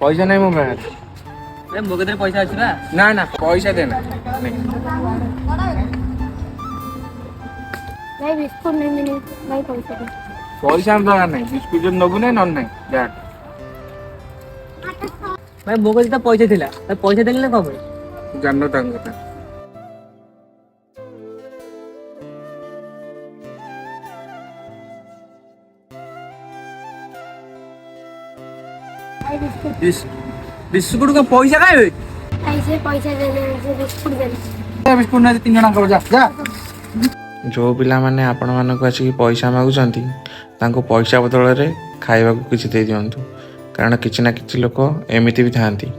पैसा नहीं मो पास। ए मो कते पैसा अछि ना ना ना पैसा देना भाई बिस्कुट नहीं मिले भाई पैसा दे। पैसा हम दरकार नहीं बिस्कुट नबू नहीं नन नहीं जा भाई मो कते पैसा थिला पैसा देले ना कब जानो तांग कथा भाई बिस्कुट बिस्कुट का पैसा काहे ऐसे पैसा देने से बिस्कुट देने बिस्कुट ना 3 जना कर जा जा जो पिला माने आपण मानक आसिक पैसा मागुचंती तांको पैसा बदल रे खाइबा को किछि दे दियंतु कारण किछि ना किछि लोक एमिति भी थांती।